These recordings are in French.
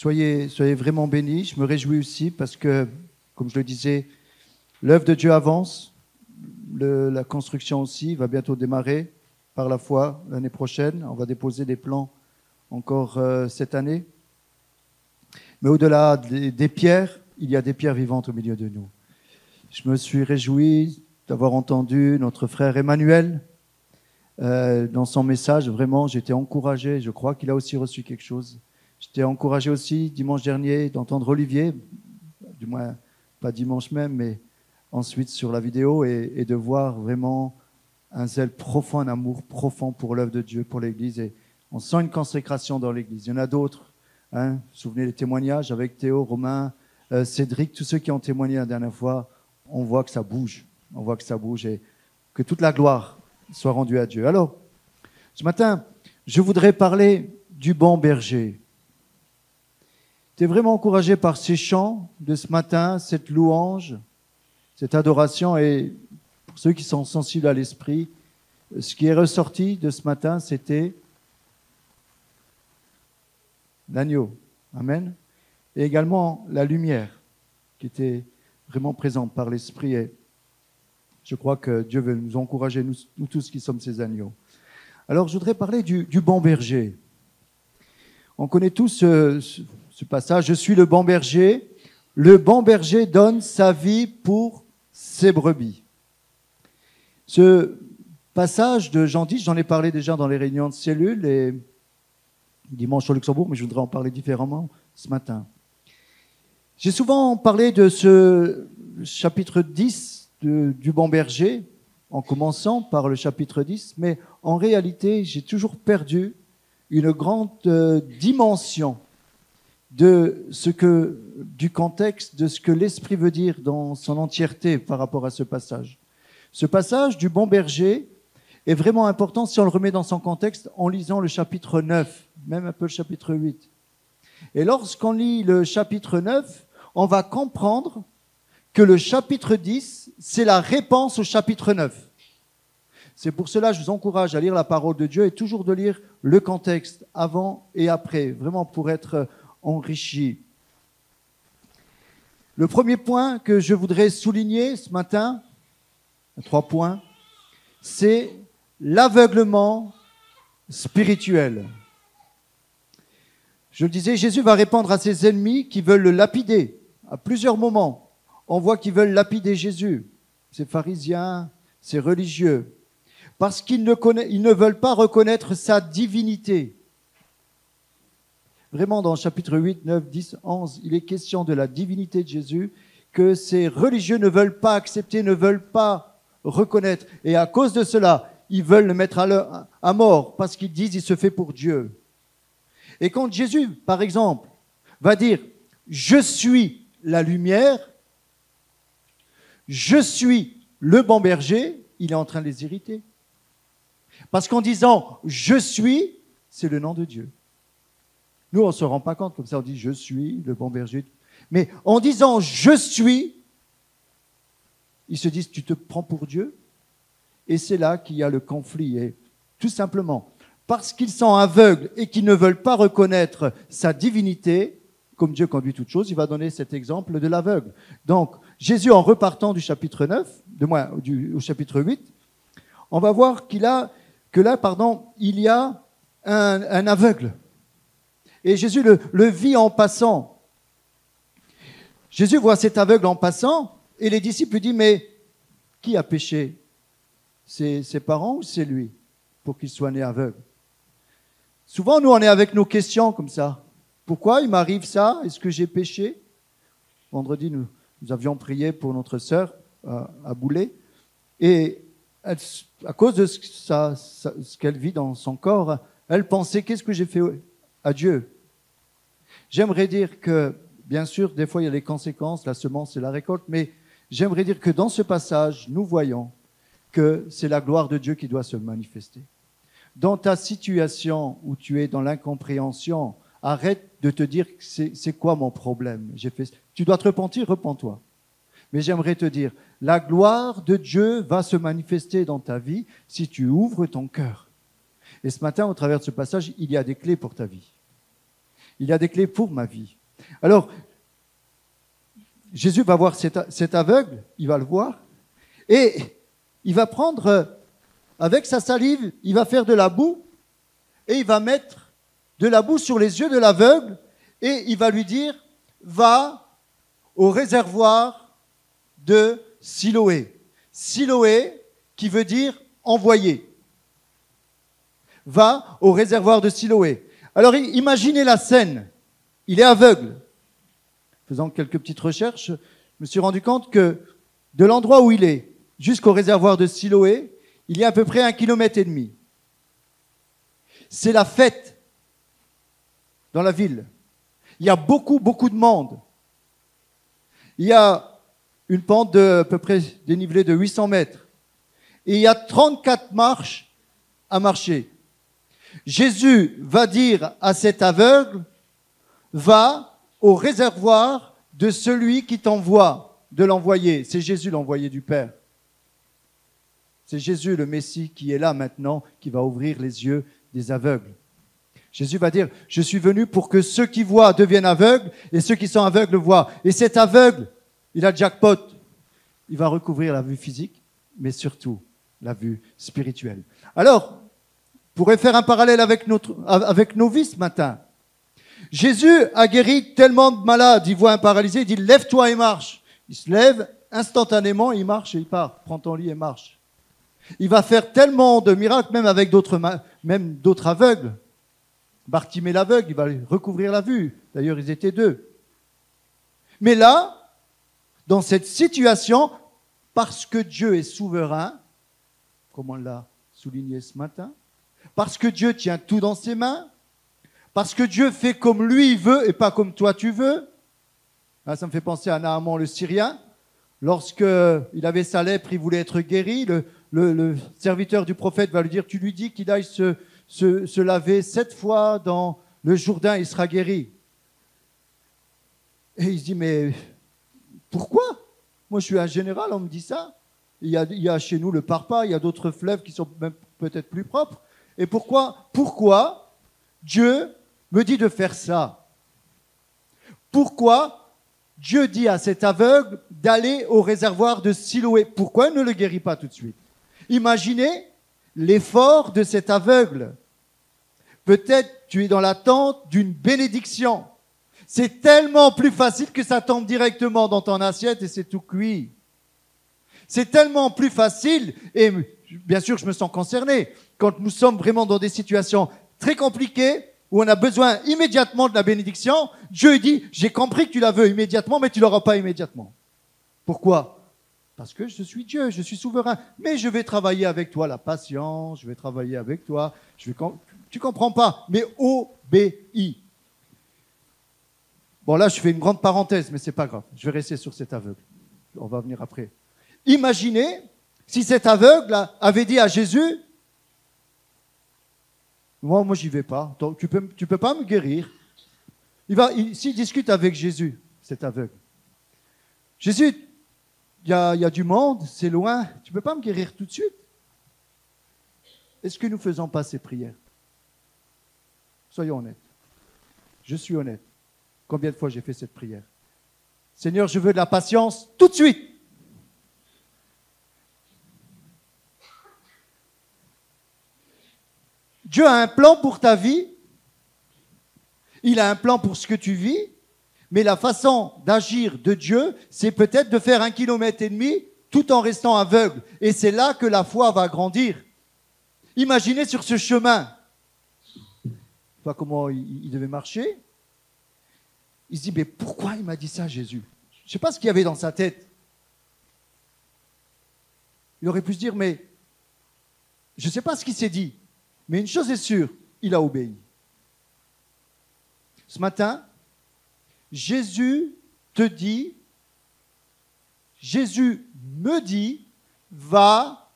Soyez vraiment bénis. Je me réjouis aussi parce que, comme je le disais, l'œuvre de Dieu avance. La construction aussi va bientôt démarrer par la foi l'année prochaine. On va déposer des plans encore cette année. Mais au-delà des pierres, il y a des pierres vivantes au milieu de nous. Je me suis réjoui d'avoir entendu notre frère Emmanuel dans son message. Vraiment, j'étais encouragé. Je crois qu'il a aussi reçu quelque chose. J'étais encouragé aussi dimanche dernier d'entendre Olivier, du moins pas dimanche même, mais ensuite sur la vidéo, et de voir vraiment un zèle profond, un amour profond pour l'œuvre de Dieu, pour l'Église. Et on sent une consécration dans l'Église. Il y en a d'autres. Hein. Vous vous souvenez des témoignages avec Théo, Romain, Cédric, tous ceux qui ont témoigné la dernière fois. On voit que ça bouge. On voit que ça bouge et que toute la gloire soit rendue à Dieu. Alors, ce matin, je voudrais parler du bon berger. Tu es vraiment encouragé par ces chants de ce matin, cette louange, cette adoration. Et pour ceux qui sont sensibles à l'esprit, ce qui est ressorti de ce matin, c'était l'agneau. Amen. Et également la lumière qui était vraiment présente par l'esprit. Et je crois que Dieu veut nous encourager, nous tous qui sommes ces agneaux. Alors, je voudrais parler du bon berger. On connaît tous ce passage. Je suis le bon berger. Le bon berger donne sa vie pour ses brebis. Ce passage de Jean 10, j'en ai parlé déjà dans les réunions de cellules et dimanche au Luxembourg, mais je voudrais en parler différemment ce matin. J'ai souvent parlé de ce chapitre 10 du bon berger, en commençant par le chapitre 10, mais en réalité, j'ai toujours perdu une grande dimension du contexte, de ce que l'Esprit veut dire dans son entièreté par rapport à ce passage. Ce passage du bon berger est vraiment important si on le remet dans son contexte en lisant le chapitre 9, même un peu le chapitre 8. Et lorsqu'on lit le chapitre 9, on va comprendre que le chapitre 10, c'est la réponse au chapitre 9. C'est pour cela que je vous encourage à lire la parole de Dieu et toujours de lire le contexte avant et après, vraiment pour être enrichi. Le premier point que je voudrais souligner ce matin, 3 points, c'est l'aveuglement spirituel. Je le disais, Jésus va répondre à ses ennemis qui veulent le lapider à plusieurs moments. On voit qu'ils veulent lapider Jésus, ces pharisiens, ces religieux, parce qu'ils ne veulent pas reconnaître sa divinité. Vraiment, dans le chapitre 8, 9, 10, 11, il est question de la divinité de Jésus que ces religieux ne veulent pas accepter, ne veulent pas reconnaître. Et à cause de cela, ils veulent le mettre à mort parce qu'ils disent qu'il se fait pour Dieu. Et quand Jésus, par exemple, va dire « Je suis la lumière, je suis le bon berger », il est en train de les irriter. Parce qu'en disant « Je suis », c'est le nom de Dieu. Nous, on ne se rend pas compte, comme ça on dit « Je suis le bon berger ». Mais en disant « Je suis », ils se disent « Tu te prends pour Dieu ?» Et c'est là qu'il y a le conflit. Et tout simplement, parce qu'ils sont aveugles et qu'ils ne veulent pas reconnaître sa divinité, comme Dieu conduit toutes choses, il va donner cet exemple de l'aveugle. Donc, Jésus, en repartant du chapitre 9, au chapitre 8, on va voir il y a un aveugle. Et Jésus le vit en passant. Jésus voit cet aveugle en passant et les disciples lui disent « Mais qui a péché ? C'est ses parents ou c'est lui pour qu'il soit né aveugle ?» Souvent, nous, on est avec nos questions comme ça. Pourquoi il m'arrive ça? Est-ce que j'ai péché? Vendredi, nous avions prié pour notre sœur à Boulay. Et à cause de ce qu'elle vit dans son corps, elle pensait, qu'est-ce que j'ai fait à Dieu? J'aimerais dire que, bien sûr, des fois, il y a les conséquences, la semence et la récolte, mais j'aimerais dire que dans ce passage, nous voyons que c'est la gloire de Dieu qui doit se manifester. Dans ta situation où tu es dans l'incompréhension, arrête de te dire c'est quoi mon problème. Tu dois te repentir, repens-toi. Mais j'aimerais te dire, la gloire de Dieu va se manifester dans ta vie si tu ouvres ton cœur. Et ce matin, au travers de ce passage, il y a des clés pour ta vie. Il y a des clés pour ma vie. Alors, Jésus va voir cet aveugle, il va le voir, et il va prendre, avec sa salive, il va faire de la boue, et il va mettre de la boue sur les yeux de l'aveugle, et il va lui dire, va au réservoir de Siloé. Siloé, qui veut dire envoyé. Va au réservoir de Siloé. Alors, imaginez la scène. Il est aveugle. Faisant quelques petites recherches, je me suis rendu compte que de l'endroit où il est jusqu'au réservoir de Siloé, il y a à peu près 1,5 km. C'est la fête dans la ville. Il y a beaucoup de monde. Il y a une pente de à peu près dénivelée de 800 mètres. Et il y a 34 marches à marcher. Jésus va dire à cet aveugle, va au réservoir de celui qui t'envoie, de l'envoyé. C'est Jésus l'envoyé du Père. C'est Jésus le Messie qui est là maintenant, qui va ouvrir les yeux des aveugles. Jésus va dire, je suis venu pour que ceux qui voient deviennent aveugles et ceux qui sont aveugles voient. Et cet aveugle, il a jackpot. Il va recouvrir la vue physique, mais surtout la vue spirituelle. Alors, on pourrait faire un parallèle avec nos vies ce matin. Jésus a guéri tellement de malades. Il voit un paralysé, il dit, lève-toi et marche. Il se lève, instantanément, il marche et il part. Prends ton lit et marche. Il va faire tellement de miracles, même avec d'autres aveugles. Bartimée l'aveugle, il va recouvrir la vue. D'ailleurs, ils étaient 2. Mais là, dans cette situation, parce que Dieu est souverain, comme on l'a souligné ce matin, parce que Dieu tient tout dans ses mains, parce que Dieu fait comme lui veut et pas comme toi tu veux. Là, ça me fait penser à Naaman le Syrien. Lorsqu'il avait sa lèpre, il voulait être guéri. Le serviteur du prophète va lui dire, tu lui dis qu'il aille se laver 7 fois dans le Jourdain, il sera guéri. Et il se dit, mais pourquoi? Moi, je suis un général, on me dit ça. Il y a chez nous le Parpa, il y a d'autres fleuves qui sont même peut-être plus propres. Et pourquoi Dieu me dit de faire ça? Pourquoi Dieu dit à cet aveugle d'aller au réservoir de Siloé? Pourquoi il ne le guérit pas tout de suite? Imaginez l'effort de cet aveugle. Peut-être tu es dans l'attente d'une bénédiction. C'est tellement plus facile que ça tombe directement dans ton assiette et c'est tout cuit. C'est tellement plus facile, et bien sûr je me sens concerné, quand nous sommes vraiment dans des situations très compliquées, où on a besoin immédiatement de la bénédiction, Dieu dit, j'ai compris que tu la veux immédiatement, mais tu ne l'auras pas immédiatement. Pourquoi? Parce que je suis Dieu, je suis souverain, mais je vais travailler avec toi la patience, je vais travailler avec toi, tu ne comprends pas, mais obéis. Bon là je fais une grande parenthèse, mais ce n'est pas grave, je vais rester sur cet aveugle, on va venir après. Imaginez si cet aveugle avait dit à Jésus, moi j'y vais pas, tu peux pas me guérir. S'il discute avec Jésus, cet aveugle, Jésus, il y a du monde, c'est loin, tu peux pas me guérir tout de suite. Est-ce que nous faisons pas ces prières? Soyons honnêtes. Je suis honnête. Combien de fois j'ai fait cette prière? Seigneur, je veux de la patience tout de suite. Dieu a un plan pour ta vie, il a un plan pour ce que tu vis, mais la façon d'agir de Dieu, c'est peut-être de faire 1,5 km tout en restant aveugle. Et c'est là que la foi va grandir. Imaginez sur ce chemin, pas comment il devait marcher, il se dit, mais pourquoi il m'a dit ça, Jésus? Je ne sais pas ce qu'il y avait dans sa tête. Il aurait pu se dire, mais je ne sais pas ce qu'il s'est dit. Mais une chose est sûre, il a obéi. Ce matin, Jésus te dit, Jésus me dit, va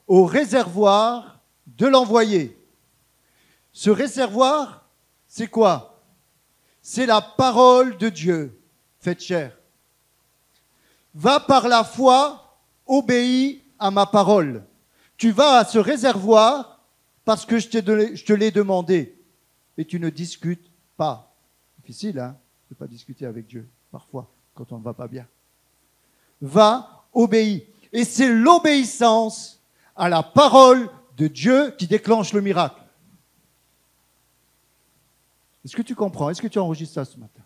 au réservoir de l'envoyé. Ce réservoir, c'est quoi? C'est la parole de Dieu, faite chair. Va par la foi, obéis à ma parole. Tu vas à ce réservoir parce que je te l'ai demandé. Et tu ne discutes pas. difficile, hein, de ne pas discuter avec Dieu, parfois, quand on ne va pas bien. Va, obéis. Et c'est l'obéissance à la parole de Dieu qui déclenche le miracle. Est-ce que tu comprends? Est-ce que tu enregistres ça ce matin?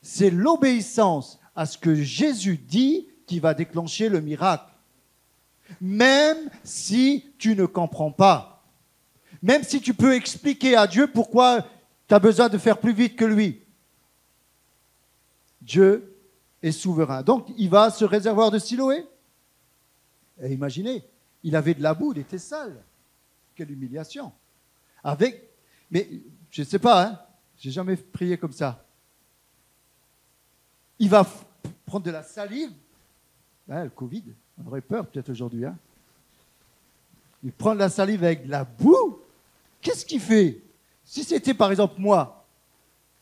C'est l'obéissance à ce que Jésus dit qui va déclencher le miracle. Même si tu ne comprends pas. Même si tu peux expliquer à Dieu pourquoi tu as besoin de faire plus vite que lui. Dieu est souverain. Donc, il va à ce réservoir de Siloé. Et imaginez, il avait de la boue, il était sale. Quelle humiliation. Mais je ne sais pas, hein, j'ai jamais prié comme ça. Il va prendre de la salive. Ben, le Covid, on aurait peur peut-être aujourd'hui. Hein. Il prend de la salive avec de la boue. Qu'est-ce qu'il fait? Si c'était par exemple moi,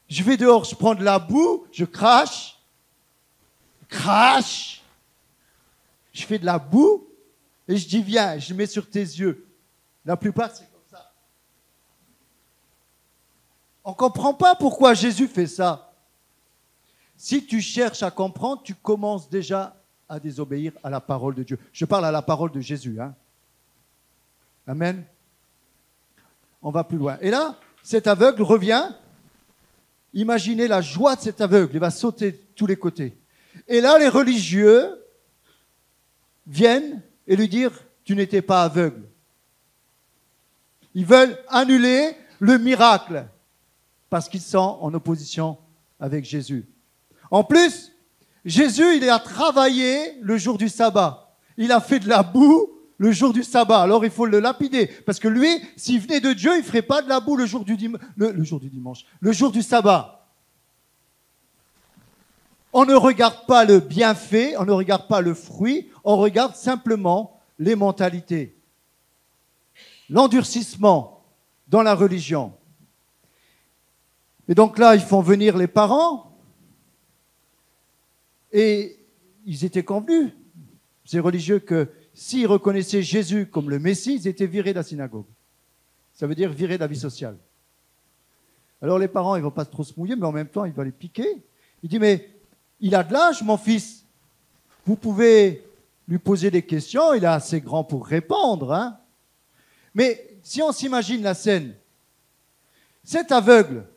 je vais dehors, je prends de la boue, je crache, je fais de la boue et je dis viens, je mets sur tes yeux. La plupart c'est comme ça. On ne comprend pas pourquoi Jésus fait ça. Si tu cherches à comprendre, tu commences déjà à désobéir à la parole de Dieu. Je parle à la parole de Jésus. Hein. Amen. On va plus loin. Et là, cet aveugle revient. Imaginez la joie de cet aveugle. Il va sauter de tous les côtés. Et là, les religieux viennent et lui dire « Tu n'étais pas aveugle ». Ils veulent annuler le miracle parce qu'ils sont en opposition avec Jésus. En plus, Jésus, il a travaillé le jour du sabbat. Il a fait de la boue le jour du sabbat. Alors, il faut le lapider. Parce que lui, s'il venait de Dieu, il ne ferait pas de la boue le jour du dimanche, le jour du sabbat. On ne regarde pas le bienfait, on ne regarde pas le fruit, on regarde simplement les mentalités. L'endurcissement dans la religion. Et donc là, ils font venir les parents. Et ils étaient convenus, ces religieux, que s'ils reconnaissaient Jésus comme le Messie, ils étaient virés de la synagogue. Ça veut dire virés de la vie sociale. Alors les parents, ils ne vont pas trop se mouiller, mais en même temps, ils vont les piquer. Il dit, mais il a de l'âge, mon fils. Vous pouvez lui poser des questions, il est assez grand pour répondre. Hein. Mais si on s'imagine la scène, cet aveugle,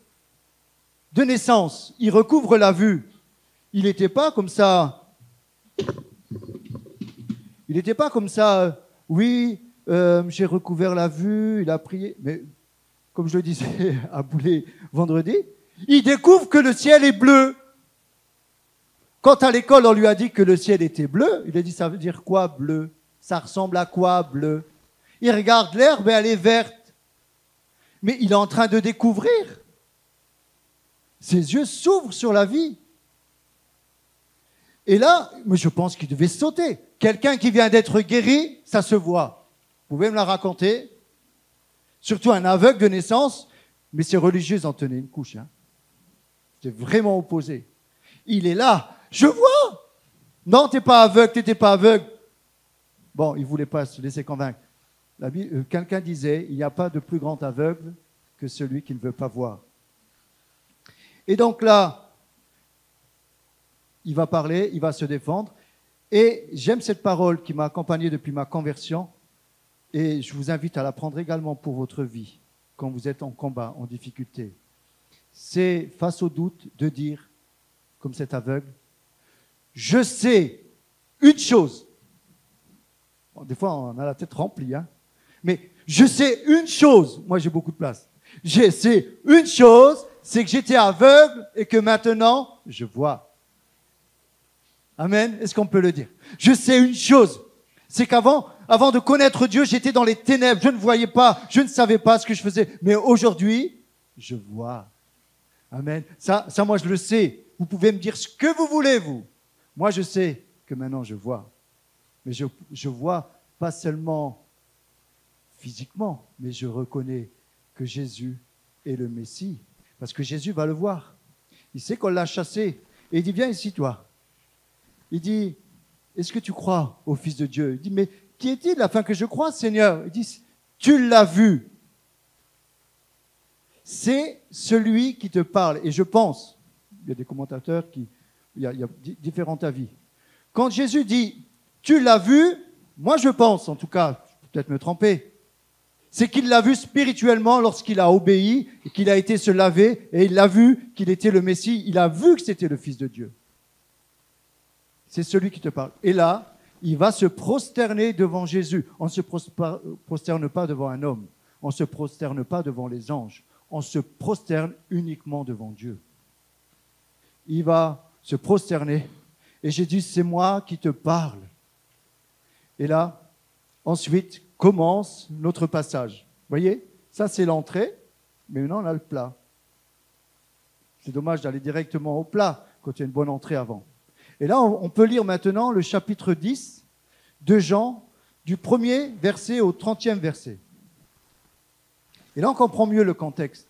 de naissance, il recouvre la vue. Il n'était pas comme ça. Il n'était pas comme ça. Oui, j'ai recouvert la vue, il a prié. Mais comme je le disais à Boulet vendredi, il découvre que le ciel est bleu. Quand à l'école, on lui a dit que le ciel était bleu, il a dit, ça veut dire quoi, bleu? Ça ressemble à quoi, bleu? Il regarde l'herbe et elle est verte. Mais il est en train de découvrir. Ses yeux s'ouvrent sur la vie. Et là, je pense qu'il devait sauter. Quelqu'un qui vient d'être guéri, ça se voit. Vous pouvez me la raconter? Surtout un aveugle de naissance, mais ces religieux en tenaient une couche. Hein. C'est vraiment opposé. Il est là. Je vois. Non, t'es pas aveugle, t'étais pas aveugle. Bon, il ne voulait pas se laisser convaincre. Quelqu'un disait, il n'y a pas de plus grand aveugle que celui qui ne veut pas voir. Et donc là, il va parler, il va se défendre. Et j'aime cette parole qui m'a accompagné depuis ma conversion. Et je vous invite à la prendre également pour votre vie, quand vous êtes en combat, en difficulté. C'est face au doute de dire, comme cet aveugle, je sais une chose. Bon, des fois, on a la tête remplie, hein. Mais je sais une chose. Moi, j'ai beaucoup de place. Je sais une chose, c'est que j'étais aveugle et que maintenant, je vois. Amen. Est-ce qu'on peut le dire? Je sais une chose. C'est qu'avant de connaître Dieu, j'étais dans les ténèbres. Je ne voyais pas, je ne savais pas ce que je faisais. Mais aujourd'hui, je vois. Amen. Ça, moi, je le sais. Vous pouvez me dire ce que vous voulez, vous. Moi, je sais que maintenant, je vois. Mais je vois pas seulement physiquement, mais je reconnais que Jésus est le Messie. Parce que Jésus va le voir. Il sait qu'on l'a chassé. Et il dit, viens ici, toi. Il dit, est-ce que tu crois au Fils de Dieu? Il dit, mais qui est-il afin que je croie, Seigneur? Il dit, tu l'as vu. c'est celui qui te parle. Et je pense, il y a des commentateurs il y a différents avis. Quand Jésus dit, tu l'as vu, moi je pense, en tout cas, je peux peut-être me tromper, c'est qu'il l'a vu spirituellement lorsqu'il a obéi et qu'il a été se laver et il l'a vu qu'il était le Messie, il a vu que c'était le Fils de Dieu. C'est celui qui te parle. Et là, il va se prosterner devant Jésus. On ne se prosterne pas devant un homme, on ne se prosterne pas devant les anges, on se prosterne uniquement devant Dieu. Il va se prosterner et Jésus, c'est moi qui te parle. Et là, ensuite, commence notre passage. Vous voyez, ça c'est l'entrée, mais maintenant on a le plat. C'est dommage d'aller directement au plat quand il y a une bonne entrée avant. Et là, on peut lire maintenant le chapitre 10 de Jean, du 1er verset au 30e verset. Et là, on comprend mieux le contexte.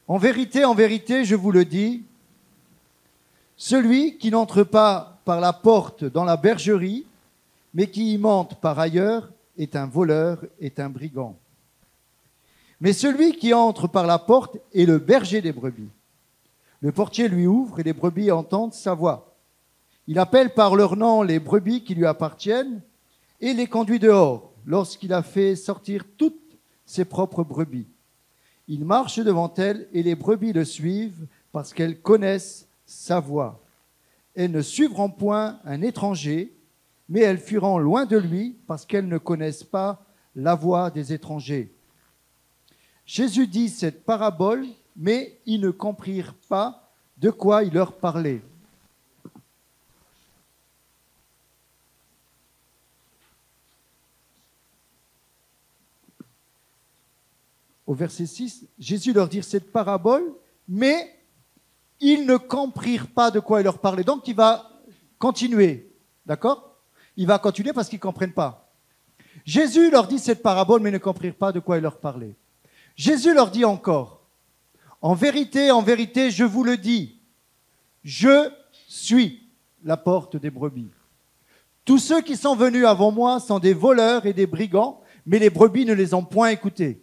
En vérité, je vous le dis, celui qui n'entre pas par la porte dans la bergerie, mais qui y monte par ailleurs, est un voleur, est un brigand. Mais celui qui entre par la porte est le berger des brebis. Le portier lui ouvre et les brebis entendent sa voix. Il appelle par leur nom les brebis qui lui appartiennent et les conduit dehors lorsqu'il a fait sortir toutes ses propres brebis. Il marche devant elles et les brebis le suivent parce qu'elles connaissent sa voix. Elles ne suivront point un étranger, mais elles fuiront loin de lui parce qu'elles ne connaissent pas la voix des étrangers. Jésus dit cette parabole, mais ils ne comprirent pas de quoi il leur parlait. Au verset 6, Jésus leur dit cette parabole, mais ils ne comprirent pas de quoi il leur parlait. Donc il va continuer, d'accord? Il va continuer parce qu'ils ne comprennent pas. Jésus leur dit cette parabole, mais ils ne comprirent pas de quoi il leur parlait. Jésus leur dit encore, en vérité, je vous le dis, je suis la porte des brebis. Tous ceux qui sont venus avant moi sont des voleurs et des brigands, mais les brebis ne les ont point écoutés.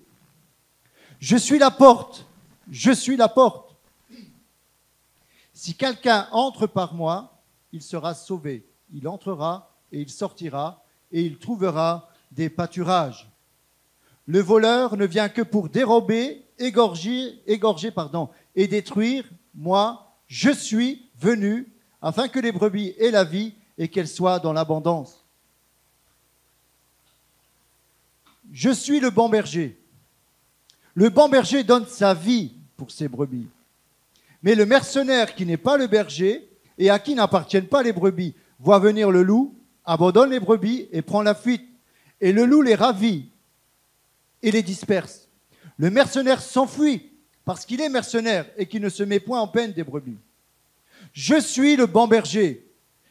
Je suis la porte, je suis la porte. Si quelqu'un entre par moi, il sera sauvé. Il entrera et il sortira et il trouvera des pâturages. Le voleur ne vient que pour dérober, égorger, et détruire. Moi, je suis venu afin que les brebis aient la vie et qu'elles soient dans l'abondance. Je suis le bon berger. Le bon berger donne sa vie pour ses brebis. Mais le mercenaire qui n'est pas le berger et à qui n'appartiennent pas les brebis voit venir le loup, abandonne les brebis et prend la fuite. Et le loup les ravit et les disperse. Le mercenaire s'enfuit parce qu'il est mercenaire et qu'il ne se met point en peine des brebis. Je suis le bon berger.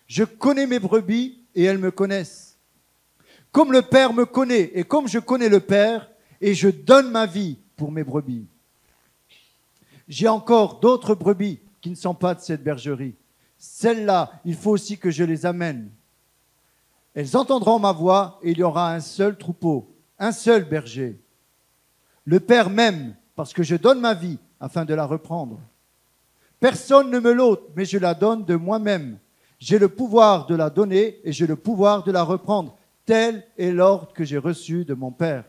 Je connais mes brebis et elles me connaissent. Comme le Père me connaît et comme je connais le Père, et je donne ma vie pour mes brebis. J'ai encore d'autres brebis qui ne sont pas de cette bergerie. Celles-là, il faut aussi que je les amène. Elles entendront ma voix et il y aura un seul troupeau, un seul berger. Le Père m'aime parce que je donne ma vie afin de la reprendre. Personne ne me l'ôte, mais je la donne de moi-même. J'ai le pouvoir de la donner et j'ai le pouvoir de la reprendre. Tel est l'ordre que j'ai reçu de mon Père.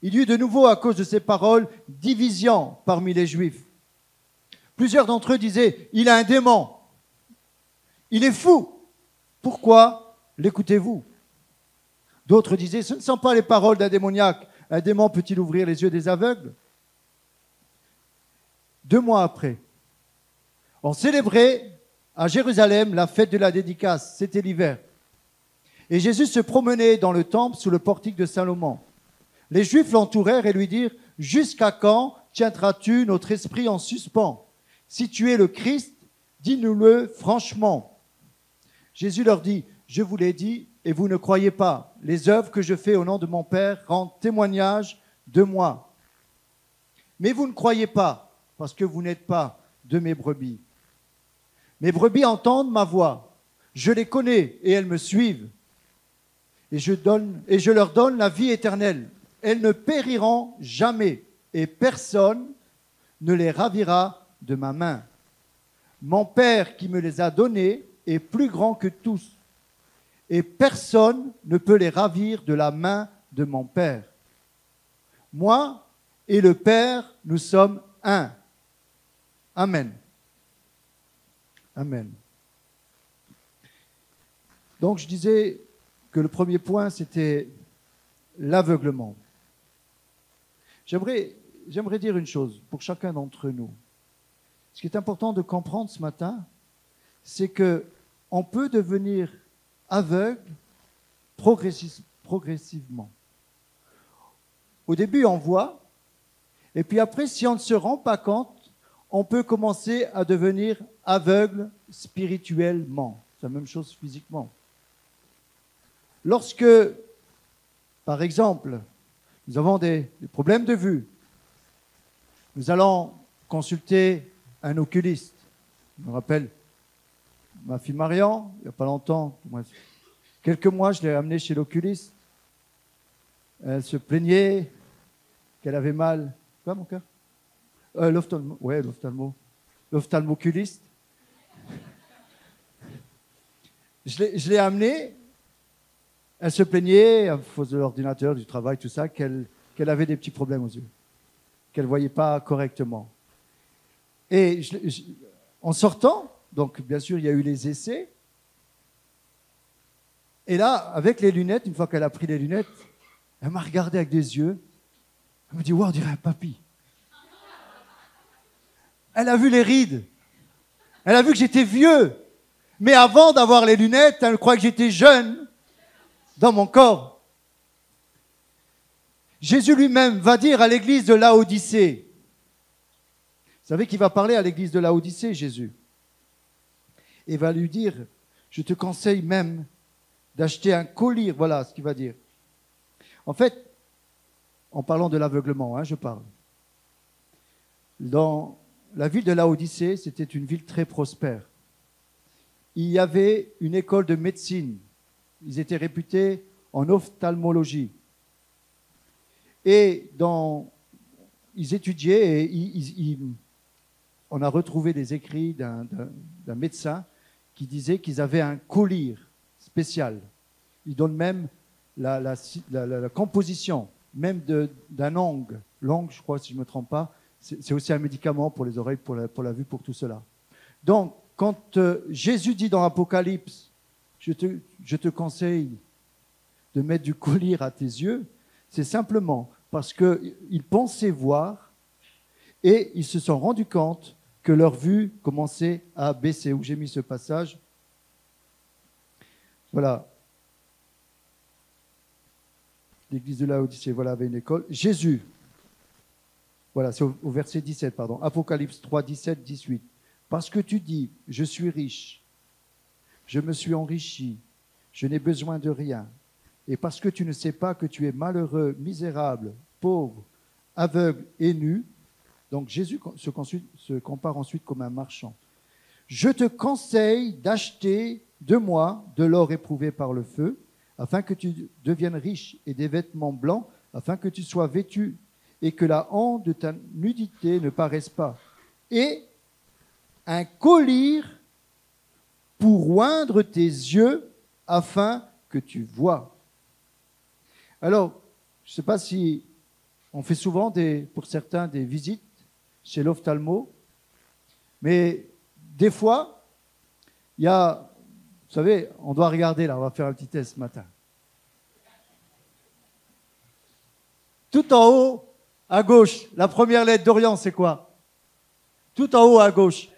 Il y eut de nouveau, à cause de ces paroles, division parmi les Juifs. Plusieurs d'entre eux disaient, il a un démon. Il est fou. Pourquoi l'écoutez-vous? D'autres disaient, ce ne sont pas les paroles d'un démoniaque. Un démon peut-il ouvrir les yeux des aveugles? 2 mois après, on célébrait à Jérusalem la fête de la dédicace. C'était l'hiver. Et Jésus se promenait dans le temple sous le portique de Salomon. Les Juifs l'entourèrent et lui dirent, « Jusqu'à quand tiendras-tu notre esprit en suspens? Si tu es le Christ, dis-nous-le franchement. » Jésus leur dit, « Je vous l'ai dit et vous ne croyez pas. Les œuvres que je fais au nom de mon Père rendent témoignage de moi. Mais vous ne croyez pas parce que vous n'êtes pas de mes brebis. Mes brebis entendent ma voix. Je les connais et elles me suivent. Et je leur donne la vie éternelle. Elles ne périront jamais et personne ne les ravira de ma main. Mon Père qui me les a donnés est plus grand que tous. Et personne ne peut les ravir de la main de mon Père. Moi et le Père, nous sommes un. Amen. Amen. Donc je disais que le premier point, c'était l'aveuglement. J'aimerais dire une chose pour chacun d'entre nous. Ce qui est important de comprendre ce matin, c'est qu'on peut devenir aveugle progressivement. Au début, on voit, et puis après, si on ne se rend pas compte, on peut commencer à devenir aveugle spirituellement. C'est la même chose physiquement. Lorsque, par exemple, nous avons des problèmes de vue, nous allons consulter un oculiste. Je me rappelle ma fille Marianne, il n'y a pas longtemps, quelques mois, je l'ai amenée chez l'oculiste. Elle se plaignait qu'elle avait mal. Quoi, mon cœur? L'ophtalmoculiste. Je l'ai amenée. Elle se plaignait, à cause de l'ordinateur, du travail, tout ça, qu'elle avait des petits problèmes aux yeux, qu'elle ne voyait pas correctement. Et en sortant, donc bien sûr, il y a eu les essais. Et là, avec les lunettes, une fois qu'elle a pris les lunettes, elle m'a regardé avec des yeux. Elle me dit, wow, on dirait un papy. Elle a vu les rides. Elle a vu que j'étais vieux. Mais avant d'avoir les lunettes, elle croit que j'étais jeune dans mon corps. Jésus lui-même va dire à l'église de Laodicée. Vous savez qu'il va parler à l'église de Laodicée, Jésus. Et va lui dire, je te conseille même d'acheter un collier. Voilà ce qu'il va dire. En fait, en parlant de l'aveuglement, je parle. Dans la ville de Laodicée, c'était une ville très prospère. Il y avait une école de médecine. Ils étaient réputés en ophtalmologie. Et ils étudiaient et on a retrouvé des écrits d'un médecin qui disait qu'ils avaient un collier spécial. Il donne même la composition, même d'un ongle. L'ongle, je crois, si je ne me trompe pas, c'est aussi un médicament pour les oreilles, pour la vue, pour tout cela. Donc, quand Jésus dit dans Apocalypse, je te conseille de mettre du collier à tes yeux, c'est simplement parce qu'ils pensaient voir et ils se sont rendus compte que leur vue commençait à baisser. Où j'ai mis ce passage. Voilà. L'église de Laodicée, voilà, avait une école. Jésus, voilà, c'est au verset 17, pardon. Apocalypse 3, 17, 18. Parce que tu dis, je suis riche, je me suis enrichi, je n'ai besoin de rien. Et parce que tu ne sais pas que tu es malheureux, misérable, pauvre, aveugle et nu, donc Jésus se compare ensuite comme un marchand. Je te conseille d'acheter de moi de l'or éprouvé par le feu, afin que tu deviennes riche, et des vêtements blancs, afin que tu sois vêtu, et que la honte de ta nudité ne paraisse pas. Et un collier pour oindre tes yeux, afin que tu vois. Alors, je ne sais pas si on fait souvent, pour certains, des visites chez l'ophtalmo, mais des fois, il y a, vous savez, on doit regarder là, on va faire un petit test ce matin. Tout en haut, à gauche, la première lettre d'Orient, c'est quoi? Tout en haut à gauche.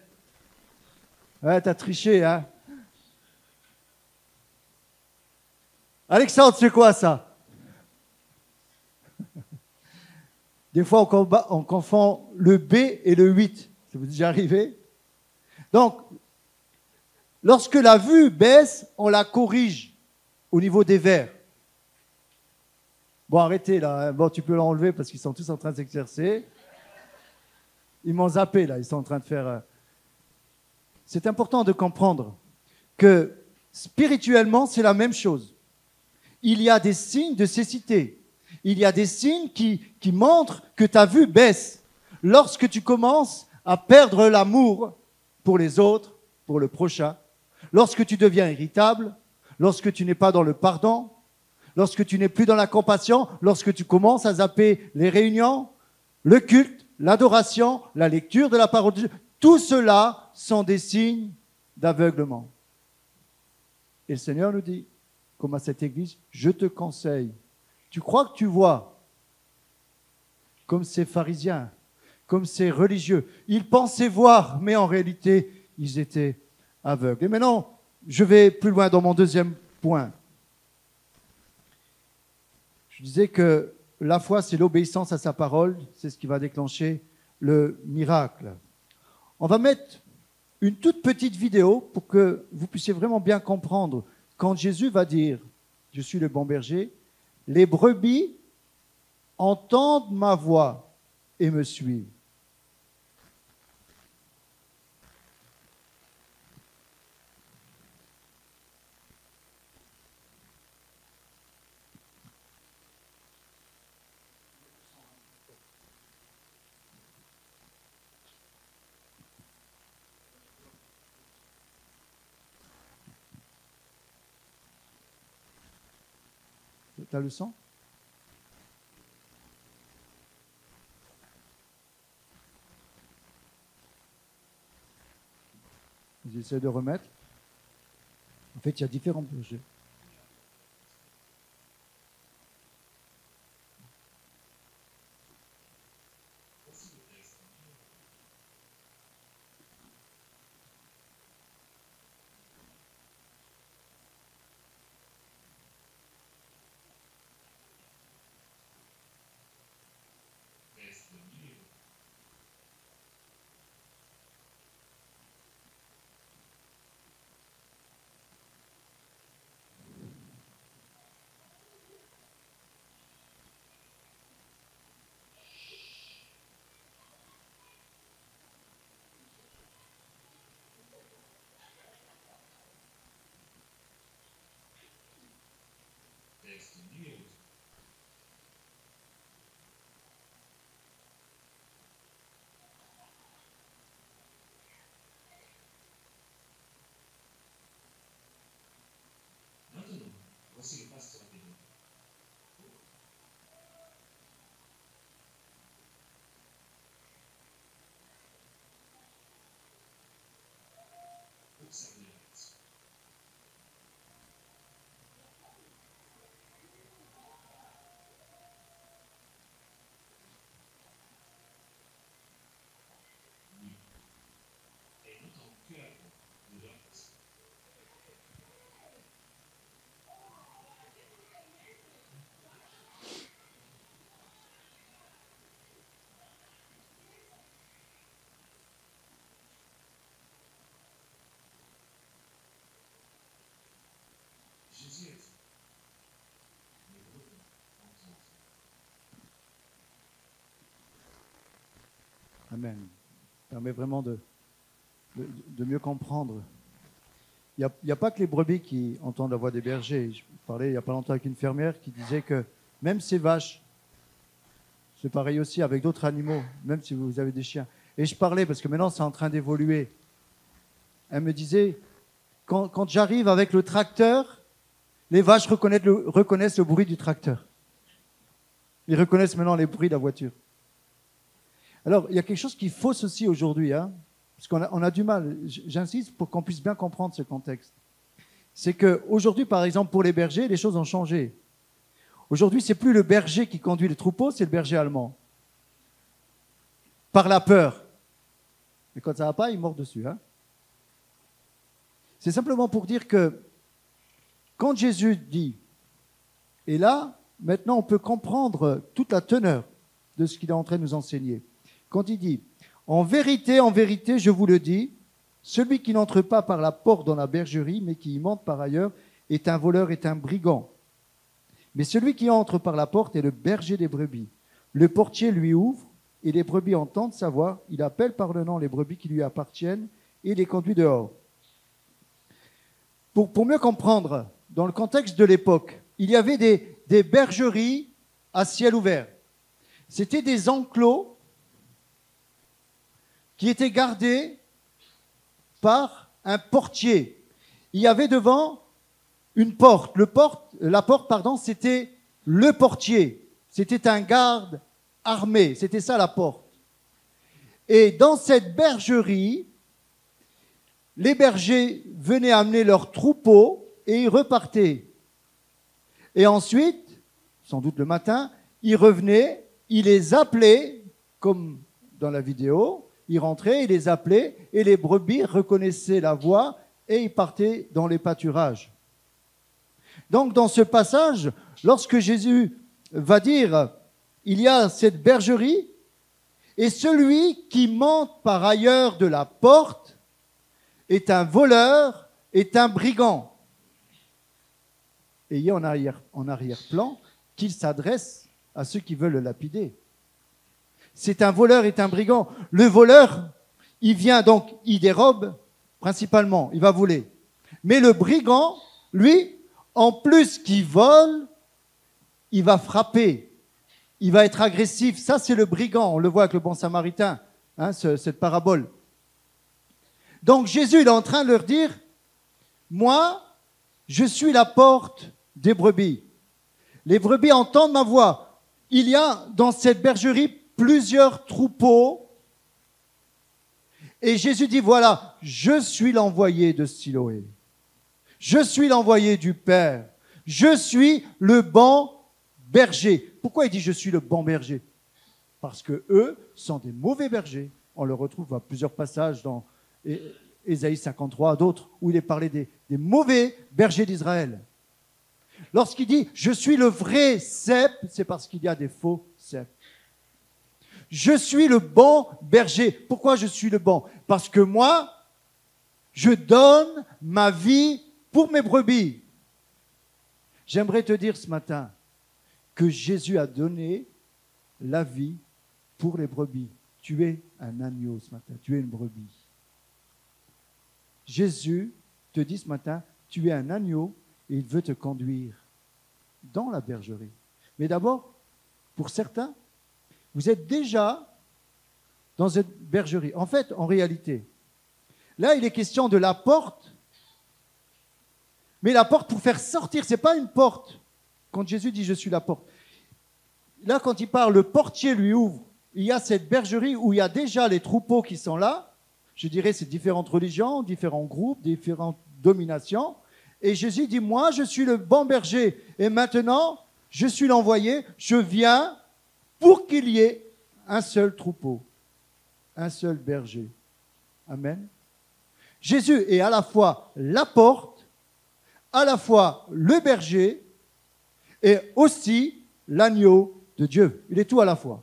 Ouais, t'as triché, hein? Alexandre, c'est quoi ça? Des fois, on confond le B et le 8. Ça vous est déjà arrivé? Donc, lorsque la vue baisse, on la corrige au niveau des verres. Bon, arrêtez là. Bon, tu peux l'enlever parce qu'ils sont tous en train de s'exercer. Ils m'ont zappé là. Ils sont en train de faire c'est important de comprendre que spirituellement, c'est la même chose. Il y a des signes de cécité. Il y a des signes qui montrent que ta vue baisse. Lorsque tu commences à perdre l'amour pour les autres, pour le prochain, lorsque tu deviens irritable, lorsque tu n'es pas dans le pardon, lorsque tu n'es plus dans la compassion, lorsque tu commences à zapper les réunions, le culte, l'adoration, la lecture de la parole de Dieu, tout cela sont des signes d'aveuglement. Et le Seigneur nous dit, comme à cette église, je te conseille. Tu crois que tu vois, comme ces pharisiens, comme ces religieux. Ils pensaient voir, mais en réalité, ils étaient aveugles. Et maintenant, je vais plus loin dans mon deuxième point. Je disais que la foi, c'est l'obéissance à sa parole. C'est ce qui va déclencher le miracle. On va mettre une toute petite vidéo pour que vous puissiez vraiment bien comprendre. Quand Jésus va dire « Je suis le bon berger », les brebis entendent ma voix et me suivent. T'as le son? J'essaie de remettre. En fait, il y a différents projets. Amen. Ça permet vraiment de mieux comprendre. Il n'y a pas que les brebis qui entendent la voix des bergers. Je parlais il n'y a pas longtemps avec une fermière qui disait que même ces vaches, c'est pareil aussi avec d'autres animaux, même si vous avez des chiens. Et je parlais, parce que maintenant c'est en train d'évoluer. Elle me disait, quand j'arrive avec le tracteur, les vaches reconnaissent le bruit du tracteur. Ils reconnaissent maintenant les bruits de la voiture. Alors, il y a quelque chose qui fausse aussi aujourd'hui, hein, parce qu'on a du mal. J'insiste pour qu'on puisse bien comprendre ce contexte. C'est qu'aujourd'hui, par exemple, pour les bergers, les choses ont changé. Aujourd'hui, ce n'est plus le berger qui conduit le troupeau, c'est le berger allemand. Par la peur. Mais quand ça ne va pas, il mord dessus. Hein. C'est simplement pour dire que quand Jésus dit, et là, maintenant, on peut comprendre toute la teneur de ce qu'il est en train de nous enseigner. Quand il dit, en vérité, je vous le dis, celui qui n'entre pas par la porte dans la bergerie, mais qui y monte par ailleurs, est un voleur, est un brigand. Mais celui qui entre par la porte est le berger des brebis. Le portier lui ouvre, et les brebis entendent sa voix. Il appelle par le nom les brebis qui lui appartiennent, il les conduit dehors. Pour mieux comprendre, dans le contexte de l'époque, il y avait des bergeries à ciel ouvert. C'était des enclos qui étaient gardés par un portier. Il y avait devant une porte. La porte, c'était le portier. C'était un garde armé. C'était ça la porte. Et dans cette bergerie, les bergers venaient amener leurs troupeaux et ils repartaient. Et ensuite, sans doute le matin, ils revenaient, ils les appelaient, comme dans la vidéo, ils rentraient, ils les appelaient et les brebis reconnaissaient la voix et ils partaient dans les pâturages. Donc dans ce passage, lorsque Jésus va dire « il y a cette bergerie » et celui qui monte par ailleurs de la porte est un voleur, est un brigand. Ayez en arrière-plan qu'il s'adresse à ceux qui veulent le lapider. C'est un voleur, est un brigand. Le voleur, il vient donc, il dérobe principalement, il va voler. Mais le brigand, lui, en plus qu'il vole, il va frapper, il va être agressif. Ça, c'est le brigand, on le voit avec le bon samaritain, hein, cette parabole. Donc Jésus, il est en train de leur dire, moi, je suis la porte des brebis. Les brebis entendent ma voix. Il y a dans cette bergerie plusieurs troupeaux. Et Jésus dit, voilà, je suis l'envoyé de Siloé. Je suis l'envoyé du Père. Je suis le bon berger. Pourquoi il dit je suis le bon berger? Parce que eux sont des mauvais bergers. On le retrouve à plusieurs passages dans Ésaïe 53, d'autres, où il est parlé des mauvais bergers d'Israël. Lorsqu'il dit « je suis le vrai cep », c'est parce qu'il y a des faux ceps. Je suis le bon berger. Pourquoi je suis le bon? Parce que moi, je donne ma vie pour mes brebis. J'aimerais te dire ce matin que Jésus a donné la vie pour les brebis. Tu es un agneau ce matin, tu es une brebis. Jésus te dit ce matin, tu es un agneau et il veut te conduire dans la bergerie. Mais d'abord, pour certains, vous êtes déjà dans une bergerie. En fait, en réalité, là, il est question de la porte. Mais la porte pour faire sortir, ce n'est pas une porte. Quand Jésus dit « je suis la porte », là, quand il parle, le portier lui ouvre. Il y a cette bergerie où il y a déjà les troupeaux qui sont là. Je dirais, c'est différentes religions, différents groupes, différentes dominations. Et Jésus dit, moi, je suis le bon berger. Et maintenant, je suis l'envoyé. Je viens pour qu'il y ait un seul troupeau, un seul berger. Amen. Jésus est à la fois la porte, à la fois le berger et aussi l'agneau de Dieu. Il est tout à la fois.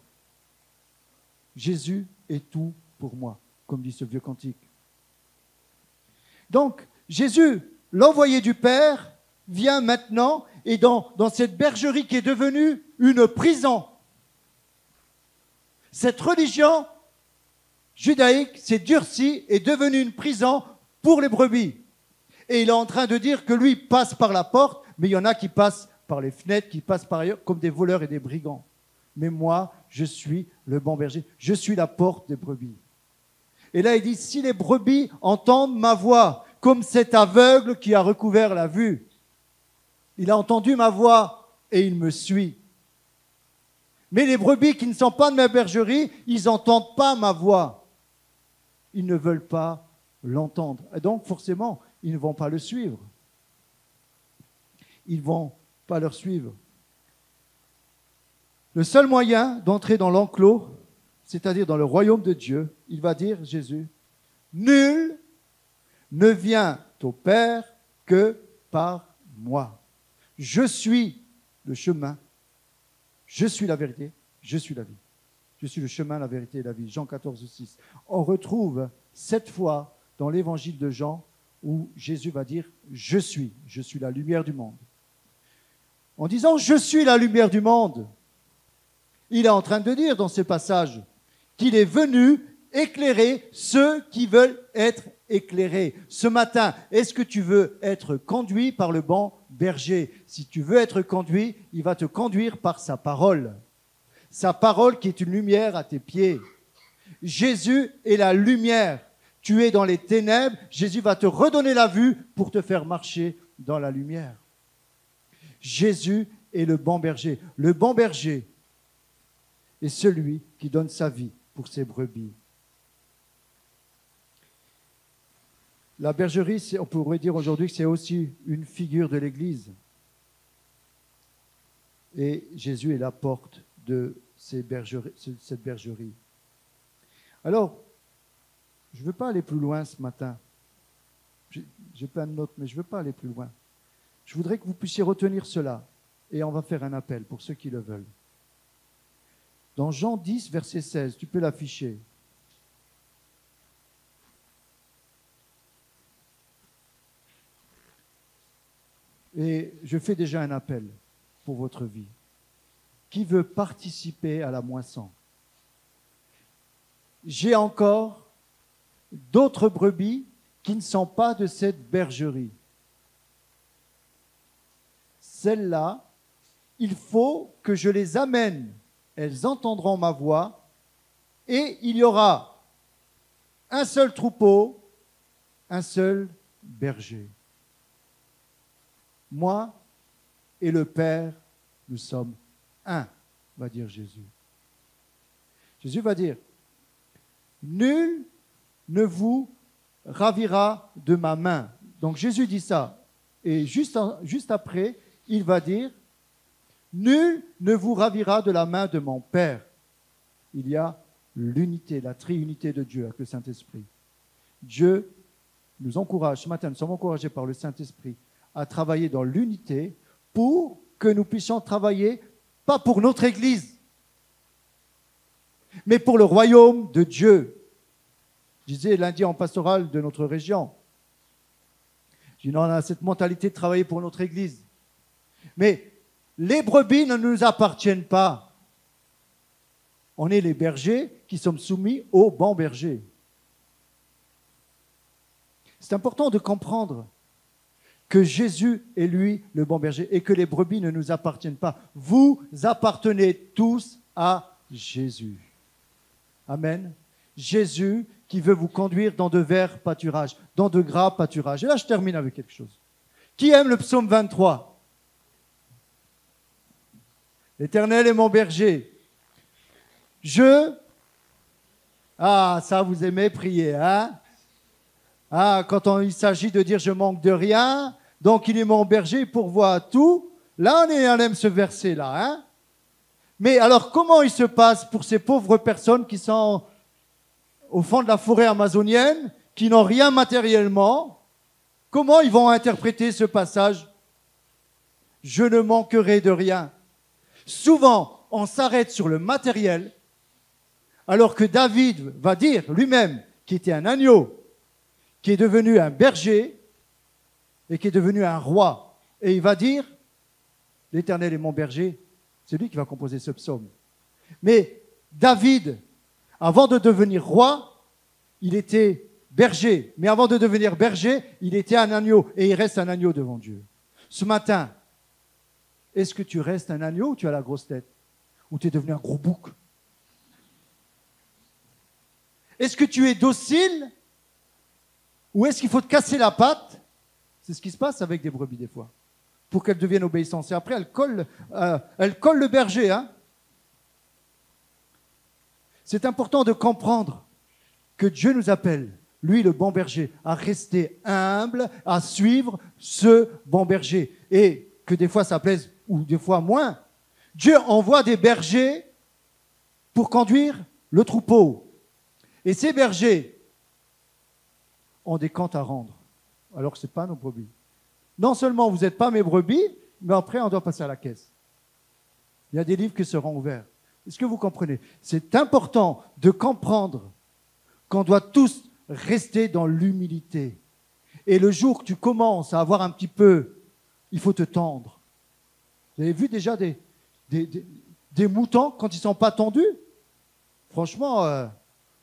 Jésus est tout pour moi, comme dit ce vieux cantique. Donc, Jésus, l'envoyé du Père, vient maintenant et dans cette bergerie qui est devenue une prison. Cette religion judaïque s'est durcie et est devenue une prison pour les brebis. Et il est en train de dire que lui passe par la porte, mais il y en a qui passent par les fenêtres, qui passent par ailleurs comme des voleurs et des brigands. Mais moi, je suis le bon berger. Je suis la porte des brebis. Et là, il dit, si les brebis entendent ma voix, comme cet aveugle qui a recouvert la vue, il a entendu ma voix et il me suit. Mais les brebis qui ne sont pas de ma bergerie, ils n'entendent pas ma voix. Ils ne veulent pas l'entendre. Et donc, forcément, ils ne vont pas le suivre. Ils ne vont pas leur suivre. Le seul moyen d'entrer dans l'enclos, c'est-à-dire dans le royaume de Dieu, il va dire, Jésus, nul ne vient au Père que par moi. Je suis le chemin, je suis la vérité, je suis la vie. Je suis le chemin, la vérité et la vie. Jean 14, 6. On retrouve 7 fois dans l'évangile de Jean où Jésus va dire « Je suis la lumière du monde ». En disant « Je suis la lumière du monde », il est en train de dire dans ce passage qu'il est venu éclairer ceux qui veulent être éclairés. Ce matin, est-ce que tu veux être conduit par le bon berger? Si tu veux être conduit, il va te conduire par sa parole. Sa parole qui est une lumière à tes pieds. Jésus est la lumière. Tu es dans les ténèbres, Jésus va te redonner la vue pour te faire marcher dans la lumière. Jésus est le bon berger. Le bon berger est celui qui donne sa vie pour ses brebis. La bergerie, on pourrait dire aujourd'hui que c'est aussi une figure de l'Église. Et Jésus est la porte de cette bergerie. Alors, je ne veux pas aller plus loin ce matin. J'ai plein de notes, mais je ne veux pas aller plus loin. Je voudrais que vous puissiez retenir cela. Et on va faire un appel pour ceux qui le veulent. Dans Jean 10, verset 16, tu peux l'afficher. Et je fais déjà un appel pour votre vie. Qui veut participer à la moisson? J'ai encore d'autres brebis qui ne sont pas de cette bergerie. Celles-là, il faut que je les amène. Elles entendront ma voix et il y aura un seul troupeau, un seul berger. Moi et le Père, nous sommes un, va dire Jésus. Jésus va dire, nul ne vous ravira de ma main. Donc Jésus dit ça. Et juste après, il va dire, nul ne vous ravira de la main de mon Père. Il y a l'unité, la triunité de Dieu avec le Saint-Esprit. Dieu nous encourage, ce matin, nous sommes encouragés par le Saint-Esprit à travailler dans l'unité pour que nous puissions travailler, pas pour notre Église, mais pour le royaume de Dieu. Je disais lundi en pastoral de notre région, on a cette mentalité de travailler pour notre Église. Mais les brebis ne nous appartiennent pas. On est les bergers qui sommes soumis au bon berger. C'est important de comprendre que Jésus est lui le bon berger et que les brebis ne nous appartiennent pas. Vous appartenez tous à Jésus. Amen. Jésus qui veut vous conduire dans de verts pâturages, dans de gras pâturages. Et là, je termine avec quelque chose. Qui aime le psaume 23? L'Éternel est mon berger. Ah, ça, vous aimez prier, hein? Ah, quand il s'agit de dire je manque de rien, donc il est mon berger, il pourvoit tout. Là, on aime ce verset-là, hein? Mais alors, comment il se passe pour ces pauvres personnes qui sont au fond de la forêt amazonienne, qui n'ont rien matériellement? Comment ils vont interpréter ce passage? Je ne manquerai de rien. Souvent, on s'arrête sur le matériel, alors que David va dire lui-même qu'il était un agneau, qui est devenu un berger et qui est devenu un roi. Et il va dire, l'Éternel est mon berger, c'est lui qui va composer ce psaume. Mais David, avant de devenir roi, il était berger. Mais avant de devenir berger, il était un agneau. Et il reste un agneau devant Dieu. Ce matin, est-ce que tu restes un agneau ou tu as la grosse tête? Ou tu es devenu un gros bouc? Est-ce que tu es docile? Ou est-ce qu'il faut te casser la patte? C'est ce qui se passe avec des brebis des fois, pour qu'elles deviennent obéissantes. Et après, elles collent le berger. Hein? C'est important de comprendre que Dieu nous appelle, lui le bon berger, à rester humble, à suivre ce bon berger. Et que des fois ça plaise, ou des fois moins. Dieu envoie des bergers pour conduire le troupeau. Et ces bergers ont des comptes à rendre, alors que ce n'est pas nos brebis. Non seulement vous n'êtes pas mes brebis, mais après on doit passer à la caisse. Il y a des livres qui seront ouverts. Est-ce que vous comprenez? C'est important de comprendre qu'on doit tous rester dans l'humilité. Et le jour que tu commences à avoir un petit peu, il faut te tendre. Vous avez vu déjà des moutons quand ils ne sont pas tendus? Franchement,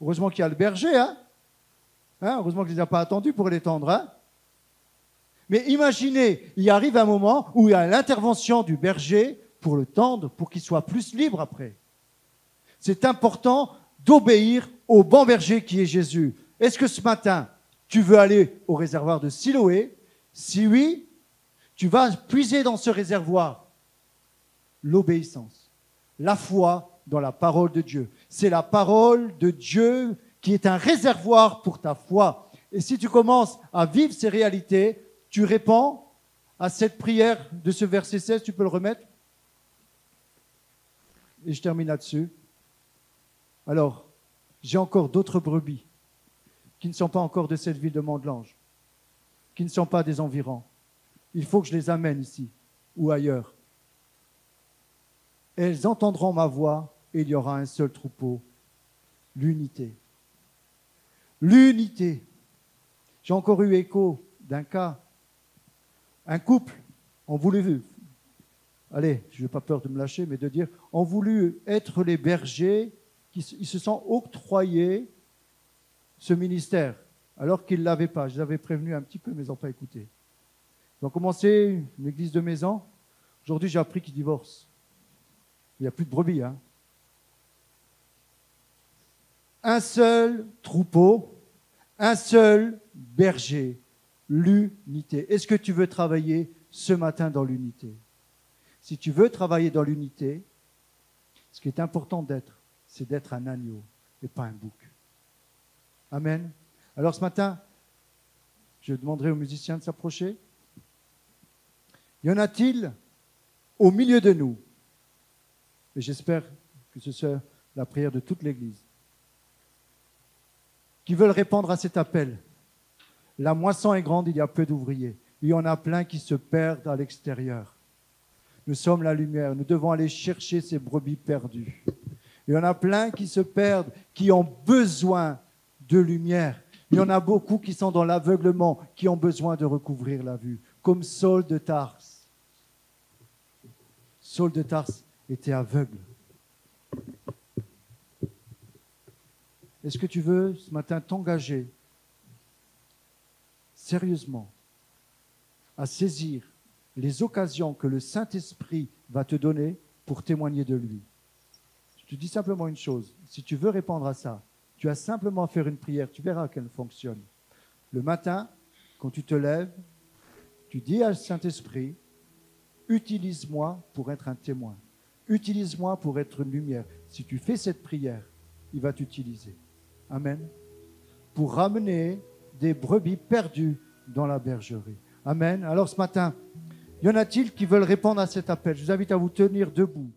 Heureusement qu'il y a le berger, hein? Heureusement qu'il ne les a pas attendus pour les tendre, hein? Mais imaginez, il arrive un moment où il y a l'intervention du berger pour le tendre, pour qu'il soit plus libre après. C'est important d'obéir au bon berger qui est Jésus. Est-ce que ce matin, tu veux aller au réservoir de Siloé? Si oui, tu vas puiser dans ce réservoir l'obéissance, la foi dans la parole de Dieu. C'est la parole de Dieu qui est un réservoir pour ta foi. Et si tu commences à vivre ces réalités, tu réponds à cette prière de ce verset 16, tu peux le remettre? Et je termine là-dessus. Alors, j'ai encore d'autres brebis qui ne sont pas encore de cette ville de Mont-de-Lange, qui ne sont pas des environs. Il faut que je les amène ici ou ailleurs. Elles entendront ma voix et il y aura un seul troupeau, l'unité. L'unité. J'ai encore eu écho d'un cas. Un couple ont voulu, allez, je n'ai pas peur de me lâcher, mais de dire, ont voulu être les bergers, ils se sont octroyés ce ministère, alors qu'ils ne l'avaient pas. Je les avais prévenus un petit peu, mais ils n'ont pas écouté. Ils ont commencé une église de maison. Aujourd'hui, j'ai appris qu'ils divorcent. Il n'y a plus de brebis, hein. Un seul troupeau, un seul berger, l'unité. Est-ce que tu veux travailler ce matin dans l'unité? Si tu veux travailler dans l'unité, ce qui est important d'être, c'est d'être un agneau et pas un bouc. Amen. Alors ce matin, je demanderai aux musiciens de s'approcher. Y en a-t-il au milieu de nous? Et j'espère que ce soit la prière de toute l'Église, qui veulent répondre à cet appel. La moisson est grande, il y a peu d'ouvriers. Il y en a plein qui se perdent à l'extérieur. Nous sommes la lumière, nous devons aller chercher ces brebis perdues. Il y en a plein qui se perdent, qui ont besoin de lumière. Il y en a beaucoup qui sont dans l'aveuglement, qui ont besoin de recouvrir la vue, comme Saul de Tarse. Saul de Tarse était aveugle. Est-ce que tu veux ce matin t'engager sérieusement à saisir les occasions que le Saint-Esprit va te donner pour témoigner de lui? Je te dis simplement une chose, si tu veux répondre à ça, tu as simplement à faire une prière, tu verras qu'elle fonctionne. Le matin, quand tu te lèves, tu dis à Saint-Esprit, utilise-moi pour être un témoin, utilise-moi pour être une lumière. Si tu fais cette prière, il va t'utiliser. Amen. Pour ramener des brebis perdues dans la bergerie. Amen. Alors ce matin, y en a-t-il qui veulent répondre à cet appel? Je vous invite à vous tenir debout.